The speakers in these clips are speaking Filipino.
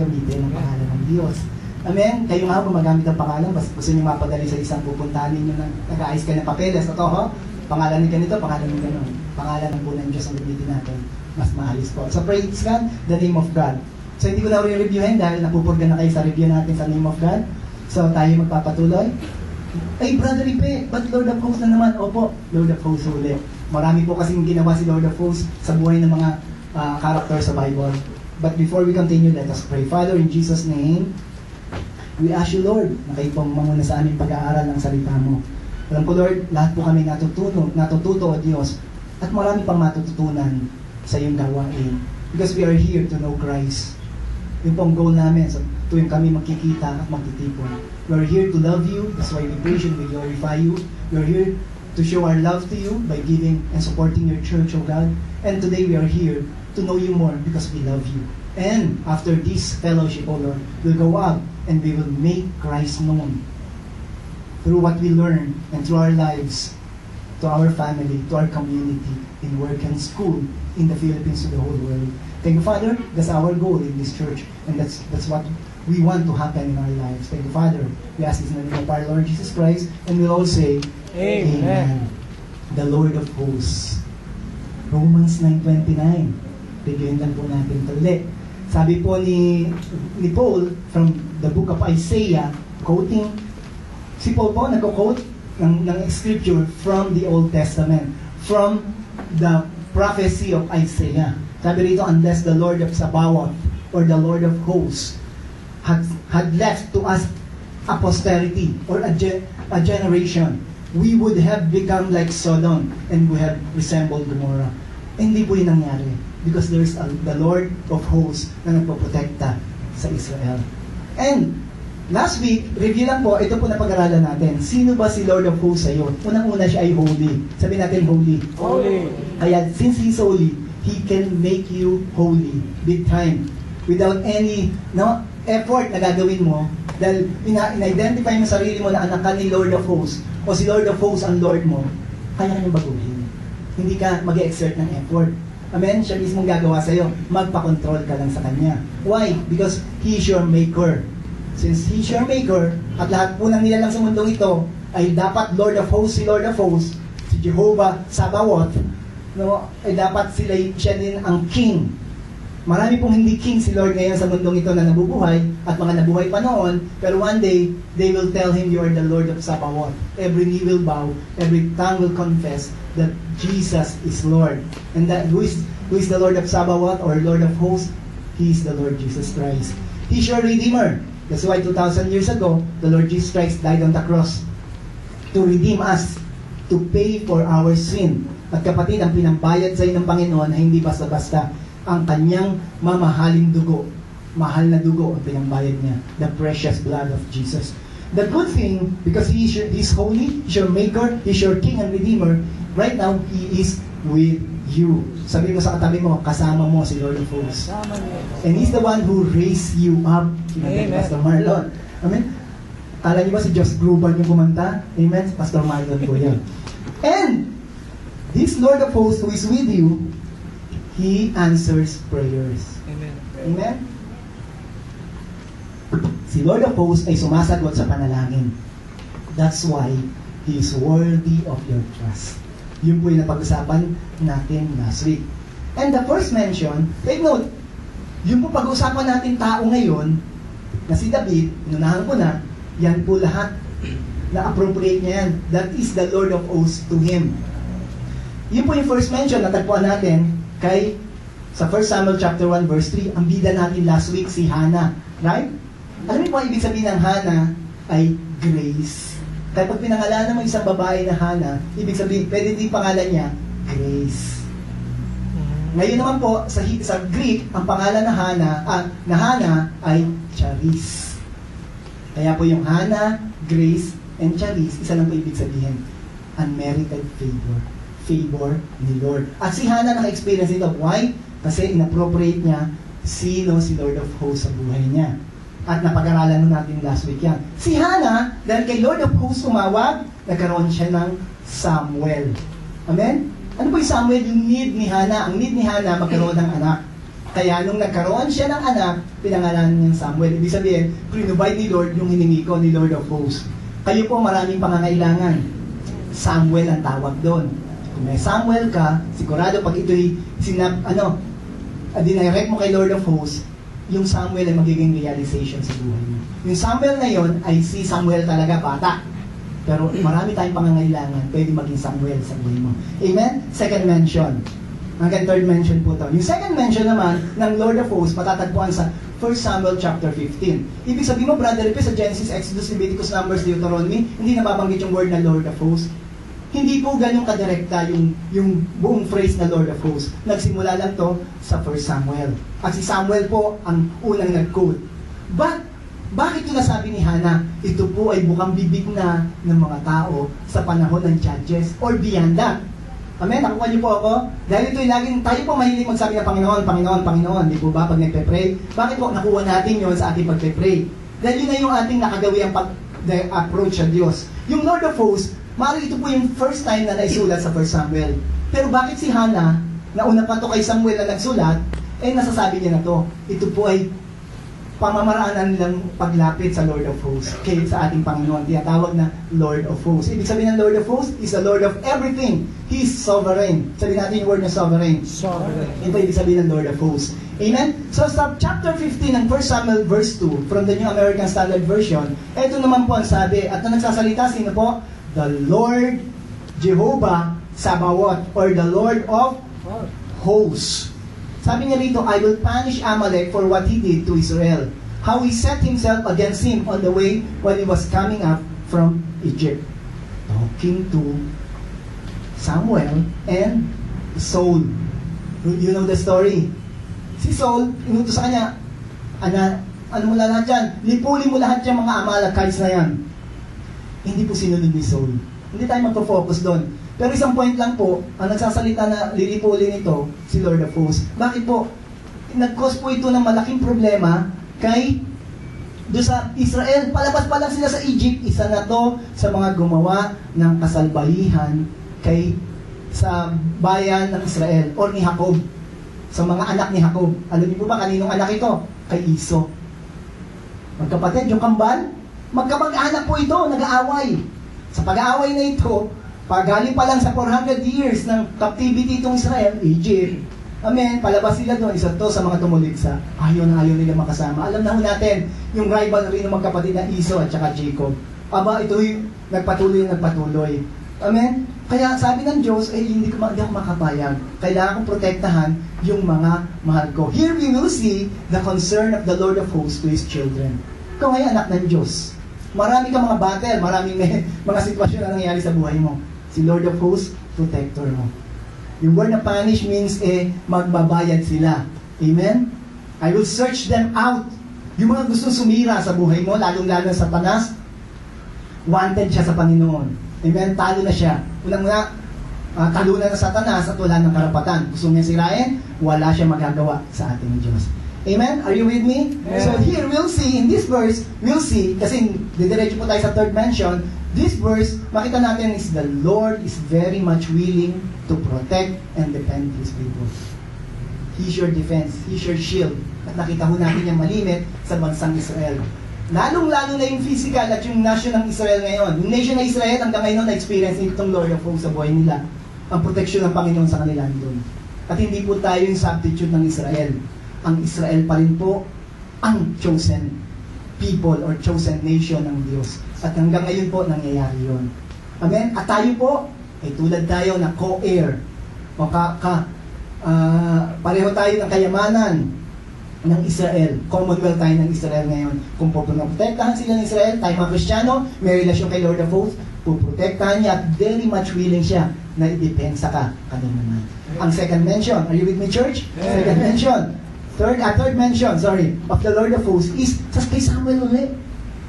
gamitin ang pangalan ng Diyos. Amen? Kayo nga gumagamit ng pangalan, basta gusto nyo mapadali sa isang pupuntahan ninyo na nag-aayos ka ng papeles. Ito ho, pangalan ni ganito, pangalan ni gano'n. Pangalan ng po ng Diyos ang gamitin natin. Mas maalis po. So praise God, the name of God. So hindi ko na re-reviewin dahil napupurga na kayo sa review natin sa name of God. So tayo magpapatuloy. Ay, Brother Ipe, but Lord of Hosts na naman? Opo, Lord of Hosts ulit. Marami po kasing ginawa si Lord of Hosts sa buhay ng mga character sa Bible. But before we continue, let us pray. Father, in Jesus' name, we ask you, Lord, na kayo pong mamuna sa aming pag-aaral ng salita mo. Alam ko, Lord, lahat po kami natututo, O Diyos, at marami pang matututunan sa iyong gawain. Because we are here to know Christ. Yung pong goal namin, so, tuwing kami magkikita at magtitipon. We are here to love you, that's why we praise you, we glorify you. We are here to show our love to you by giving and supporting your church, O God. And today we are here to know you more because we love you. And after this fellowship, O Lord, we'll go up and we will make Christ known through what we learn and through our lives, to our family, to our community, in work and school, in the Philippines, to the whole world. Thank you, Father. That's our goal in this church, and that's what we want to happen in our lives. Thank you, Father. We ask this in the name of our Lord Jesus Christ, and we'll all say, Amen. The Lord of Hosts. Romans 9:29. Bigyan lang po natin ito ulit. Sabi po ni Paul from the book of Isaiah, quoting, si Paul po nagko-quote ng scripture from the Old Testament, from the prophecy of Isaiah. Sabi rito, unless the Lord of Sabaoth or the Lord of Hosts had left to us a posterity or a generation, we would have become like Sodom and we have resembled Gomorrah. Hindi po yun nangyari because there's the Lord of Hosts na nagpoprotekta sa Israel. And last week, review lang po, ito po na pag-aralan natin. Sino ba si Lord of Hosts sa'yo? Unang-una siya ay holy. Sabi natin holy. Holy. Kaya since He's holy, He can make you holy, big time. Without any effort na gagawin mo, dahil in-identify mo sarili mo na anak ka ni Lord of Hosts, o si Lord of Hosts ang Lord mo, kaya ka niyang baguhin. Hindi ka mag-exert ng effort. Amen? Siya mismong gagawa sa'yo. Magpa-control ka lang sa Kanya. Why? Because He is your maker. Since He is your maker, at lahat po ng nilalang sa mundong ito, ay dapat Lord of Hosts, si Lord of Hosts, si Jehovah Sabaoth, ay dapat siya din ang King. Marami pong hindi King si Lord ngayon sa mundong ito na nabubuhay, at mga nabuhay pa noon, pero one day, they will tell Him, you are the Lord of Sabaoth. Every knee will bow, every tongue will confess that Jesus is Lord. And that who is the Lord of Sabaoth or Lord of Hosts? He is the Lord Jesus Christ. He's your Redeemer. That's why 2,000 years ago, the Lord Jesus Christ died on the cross to redeem us, to pay for our sin. At kapatid, ang pinambayad sa ng Panginoon ay hindi basta-basta. Ang kanyang mamahaling dugo, mahal na dugo ang pinambayad niya, the precious blood of Jesus. The good thing, because He's holy, He's your maker, He's your King and Redeemer, right now, He is with you. Sabi mo sa katabi mo, kasama mo si Lord of Hosts. And He's the one who raised you up. Amen. Pastor Marlon. Amen. Kala niyo ba si Josh Gruban yung kumanta? Amen. Pastor Marlon po yan. And this Lord of Hosts who is with you, He answers prayers. Amen. Amen. Si Lord of Hosts ay sumasagot sa panalangin. That's why He is worthy of your trust. Yun po yung napag-usapan natin last week. And the first mention, take note, yun po pag-usapan natin tao ngayon, na si David, inunahan ko na, yan po lahat na appropriate niya yan. That is the Lord of Hosts to Him. Yun po yung first mention na tagpuan natin kay sa 1 Samuel chapter 1 verse 3, ang bida natin last week si Hannah. Right? Alam niyo po ang ibig sabihin ng Hannah ay grace. Kaya pag pinangalanan mo isang babae na Hannah, ibig sabihin, pwede din pangalan niya, Grace. Ngayon naman po, sa Greek, ang pangalan na Hannah ay Charis. Kaya po yung Hannah, Grace, and Charis, isa lang po ibig sabihin, unmerited favor. Favor ni Lord. At si Hannah naka-experience nito. Why? Kasi inappropriate niya si Lord of Hosts sa buhay niya. At napag-aralan natin last week yan. Si Hannah, dahil kay Lord of Hosts tumawag, nagkaroon siya ng Samuel. Amen? Ano po yung Samuel? Yung need ni Hannah. Ang need ni Hannah, magkaroon ng anak. Kaya nung nagkaroon siya ng anak, pinangalanan niyang Samuel. Ibig sabihin, provide ni Lord yung hiningi ko, ni Lord of Hosts. Kayo po maraming pangangailangan. Samuel ang tawag doon. Kung may Samuel ka, sigurado pag ito'y dinirect mo kay Lord of Hosts, yung Samuel ay magiging realization sa buhay mo. Yung Samuel na yon ay si Samuel talaga, bata. Pero marami tayong pangangailangan, pwede maging Samuel sa buhay mo. Amen? Second mention. Hanggang third mention po to. Yung second mention naman ng Lord of Hosts, matatagpuan sa 1 Samuel chapter 15. Ibig sabihin mo, Brother Ripe, sa Genesis, Exodus, Leviticus, Numbers, Deuteronomy, hindi nababanggit yung word na Lord of Hosts. Hindi po ganun kadirekta yung buong phrase na Lord of Hosts. Nagsimula lang to sa 1 Samuel. At si Samuel po ang unang nag-quote. But, bakit yung nasabi ni Hannah, ito po ay bukang bibig na ng mga tao sa panahon ng Judges or beyond that? Amen? Nakuha niyo po ako? Dahil ito'y laging, tayo po mahilig magsabi ng Panginoon, Panginoon, Panginoon. Di po ba pag nagpe-pray? Bakit po nakuha natin yon sa ating pagpe-pray? Dahil yun na yung ating nakagawi ang pag-approach sa Diyos. Yung Lord of Hosts, maaari ito po yung first time na naisulat sa 1 Samuel. Pero bakit si Hannah, na una pa to kay Samuel na nagsulat, nasasabi niya na to, ito po ay pamamaraanan nilang paglapit sa Lord of Hosts, kaya sa ating Panginoon, tinatawag na Lord of Hosts. Ibig sabihin ng Lord of Hosts is the Lord of everything. He is sovereign. Sabihin natin yung word na sovereign. Sovereign. Ito ibig sabihin ng Lord of Hosts. Amen? So sa chapter 15 ng 1 Samuel verse 2, from the New American Standard Version, ito naman po ang sabi, at na nagsasalita, sino po? The Lord Jehovah Sabaoth, or the Lord of Hosts. Sabi niya rito, I will punish Amalek for what he did to Israel. How he set himself against him on the way when he was coming up from Egypt. Talking to Samuel and Saul. You know the story. Si Saul, inutos sa kanya, ano mo lahat yan? Lipuli mo lahat yung mga Amalekites na yan. Hindi po sinunod ni Saul. Hindi tayo magpo-focus doon. Pero isang point lang po, ang nagsasalita na lilipulin ito, si Lord of Hosts. Bakit po? Nag-cause po ito ng malaking problema kay doon sa Israel. Palabas pa lang sila sa Egypt. Isa na to sa mga gumawa ng kasalbahihan sa bayan ng Israel or ni Jacob. Sa mga anak ni Jacob. Alam niyo po ba kaninong anak ito? Kay Iso. Magkapatid, yung kambal, magkamag-anak po ito, nag-aaway. Sa pag-aaway na ito, pagaling pa lang sa 400 years ng captivity itong Israel, Egypt. Amen. Palabas sila doon. Isa to sa mga tumuligsa. Ayaw nila makasama. Alam na ho natin, yung rivalry ng magkapatid na Esau at saka Jacob. Aba, ito'y nagpatuloy. Amen. Kaya sabi ng Diyos, hindi ako makapayag. Kailangan kong protektahan yung mga mahal ko. Here we will see the concern of the Lord of Hosts to His children. Ikaw ay anak ng Diyos. Marami kang mga battle, maraming mga sitwasyon na nangyayari sa buhay mo. Si Lord of Hosts, protector mo. Yung word na punish means magbabayad sila. Amen? I will search them out. Yung mga gusto sumira sa buhay mo, lalong-lalo sa Satanas, wanted siya sa Panginoon. Amen? Talo na siya. Unang-una, talunan ng Satanas at wala ng karapatan. Gusto niya sirain, wala siya magagawa sa ating Diyos. Amen? Are you with me? Yeah. So here we'll see, in this verse, we'll see, kasi didiretso po tayo sa third mention, this verse, makita natin is the Lord is very much willing to protect and defend His people. He's your defense. He's your shield. At nakita ho natin yung malimit sa bansang Israel. Lalong-lalo na yung physical at yung nation ng Israel ngayon. Yung nation ng Israel, hanggang ngayon na-experience itong Lord of Hosts sa buhay nila. Ang proteksyon ng Panginoon sa kanila doon. At hindi po tayo yung substitute ng Israel. Ang Israel pa rin po ang chosen people or chosen nation ng Diyos. At hanggang ngayon po, nangyayari yun. Amen? At tayo po, tulad tayo na co-heir. O pareho tayo ng kayamanan ng Israel. Commonwealth tayo ng Israel ngayon. Kung puprotektahan sila ng Israel, tayo mga Kristiyano, may relasyon kay Lord of Hosts, puprotektahan niya at very much willing siya na i-depensa ka naman. Ang second mention, are you with me, church? Yeah. Second mention, third mention, of the Lord of Hosts is sa kay Samuel ulit.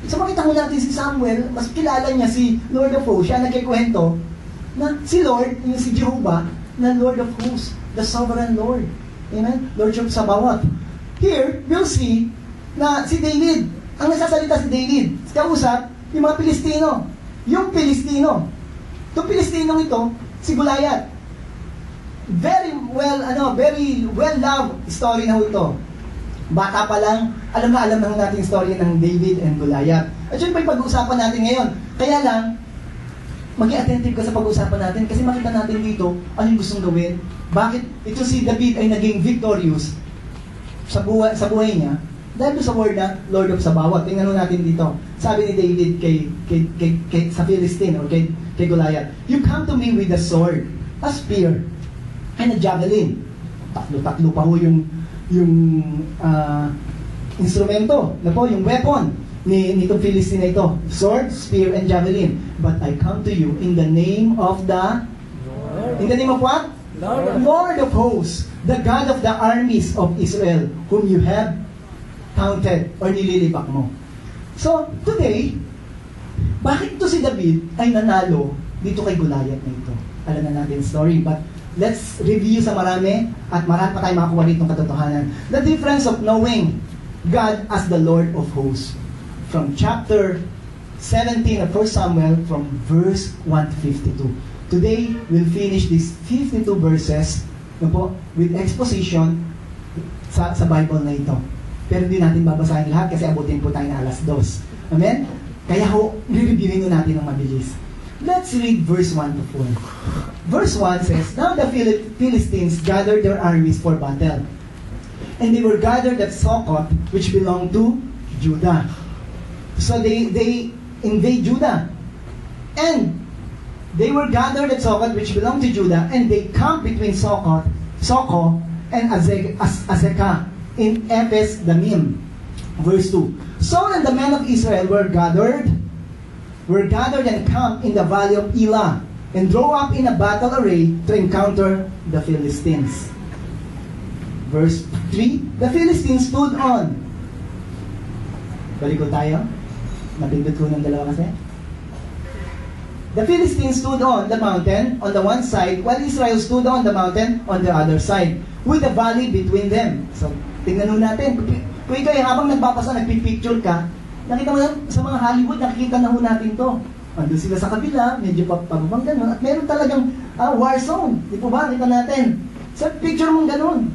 So makita mo natin si Samuel, mas kilala niya si Lord of Hosts, siya nagkikwento na si Lord, yung si Jehovah, na Lord of Hosts, the sovereign Lord. Amen? Lord of Sabaoth. Here, we'll see na si David, ang nagsasalita si David, kausap, yung mga Pilistino. Yung Pilistino. Itong Pilistinong ito, si Goliath. very well loved story na ito. Bata pa lang, alam na natin yung story ng David and Goliath. At yun pa yung pag-uusapan natin ngayon. Kaya lang, maging attentive ka sa pag-uusapan natin kasi makita natin dito ano yung gustong gawin. Bakit ito si David ay naging victorious sa buhay niya dahil sa word na Lord of Sabaoth. Tingnan natin dito. Sabi ni David sa Philistine or kay Goliath, "You come to me with a sword, a spear, and a javelin." Tatlo pa ho yung instrumento, na po, yung weapon nitong Philistine na ito. Sword, spear, and javelin. But I come to you in the name of the Lord. In the name of what? Lord of hosts, the God of the armies of Israel, whom you have counted or nililibak mo. So, today, bakit ito si David ay nanalo dito kay Goliath na ito? Alam na natin story, but let's review sa marami at marami pa tayo makakuha ditong katotohanan. The difference of knowing God as the Lord of hosts. From chapter 17 of 1 Samuel from verse 1 to 52. Today, we'll finish these 52 verses with exposition sa Bible na ito. Pero hindi natin babasahin lahat kasi abutin po tayo na 2:00. Amen? Kaya re-reviewin natin ng mabilis. Let's read verse 1 to 4. Verse 1 says, "Now the Philistines gathered their armies for battle. And they were gathered at Succoth, which belonged to Judah." So they invade Judah. And they were gathered at Succoth, which belonged to Judah, and they camped between Socoh and Azekah in Ephes Damim. Verse 2. "So then the men of Israel were gathered and camped in the valley of Elah, and drew up in a battle array to encounter the Philistines." Verse 3, "The Philistines stood on." Balik ko tayo. Napindot ko ng dalawa kasi. "The Philistines stood on the mountain on the one side, while Israel stood on the mountain on the other side, with a valley between them." So, tingnan nun natin. Kung ikaw habang nagbabasa, nagpipicture ka, nakita mo sa mga Hollywood, nakikita na ho natin to. Andun sila sa kabila, medyo pababang ganun, at meron talagang war zone. Di po ba? Nakita natin. Sa picture mong ganun,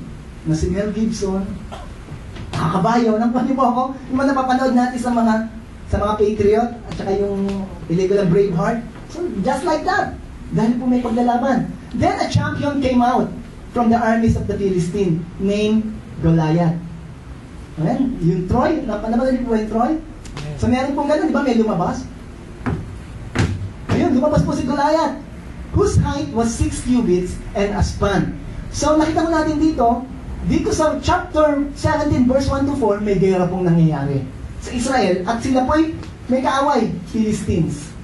na si Mel Gibson, nakakabayo, nakuha po ako, yung mga napapanood natin sa mga Patriot, at saka yung Illegal Braveheart. So, just like that. Dahil po may paglalaban. Then a champion came out from the armies of the Philistine, named Goliath. Ayan, yung Troy, napanood po yung Troy? So, meron pong ganun, di ba? May lumabas. Ayun, lumabas po si Goliath, whose height was 6 cubits and a span. So, nakita mo natin dito sa chapter 17, verse 1 to 4, may gera pong nangyayari sa Israel, at sila po'y may kaaway, Philistines.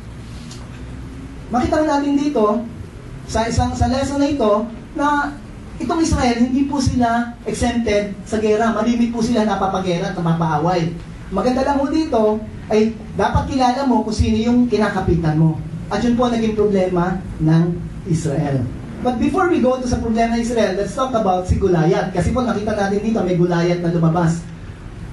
Makita natin dito, sa lesson na ito, na itong Israel, hindi po sila exempted sa gera. Malimit po sila napapagera at napapaaway. Maganda lang mo dito, ay dapat kilala mo kung sino yung kinakapitan mo. At yun po naging problema ng Israel. But before we go to sa problema ng Israel, let's talk about si Goliath. Kasi po nakita natin dito, may Goliath na lumabas.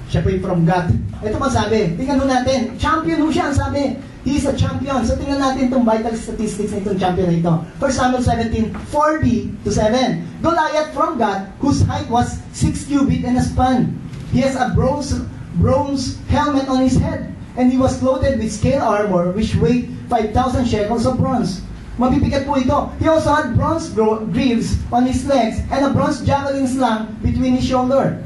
Siya po yung from God. Ito pa sabi, tingnan mo natin, champion mo siya, ang sabi. He is a champion. So tingnan natin itong vital statistics na itong champion na ito. 1 Samuel 17, 4b to 7. "Goliath from God, whose height was 6 cubits and a span. He has a bronze helmet on his head, and he was clothed with scale armor, which weighed 5,000 shekels of bronze." Mabibigat po ito. "He also had bronze greaves on his legs, and a bronze javelin sling between his shoulder."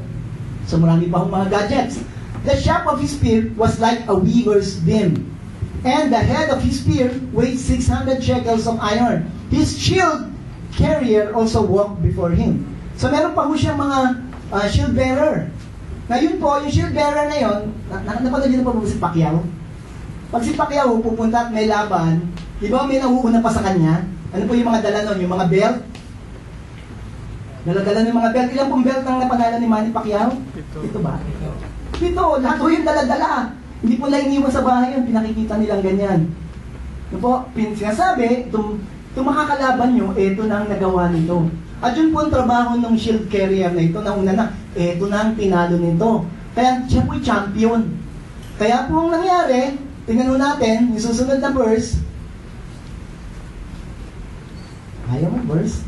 So marami pa akong mga gadgets. "The shaft of his spear was like a weaver's beam, and the head of his spear weighed 600 shekels of iron. His shield carrier also walked before him." So meron pa po siyang mga shield bearer. Ngayon po, yung shield bearer na yun, napanood nyo na po si Pacquiao? Pag si Pacquiao pupunta at may laban, di ba may nauuna pa sa kanya? Ano po yung mga dala nun? Yung mga belt? Dala-dala ng mga belt. Ilang pong belt ang napanala ni Manny Pacquiao? Ito ba? Ito, lahat po yung dala-dala. Hindi po lang iniwan sa bahay yun, pinakikita nilang ganyan. Ano po, sinasabi, itong makakalaban nyo, ito na ang nagawa nito. At yun po ang trabaho ng shield carrier na ito, nauna na, ito na ang tinalo nito. Kaya siya po'y champion. Kaya po ang nangyari, tingnan mo natin, yung susunod na verse. Ayaw mo verse?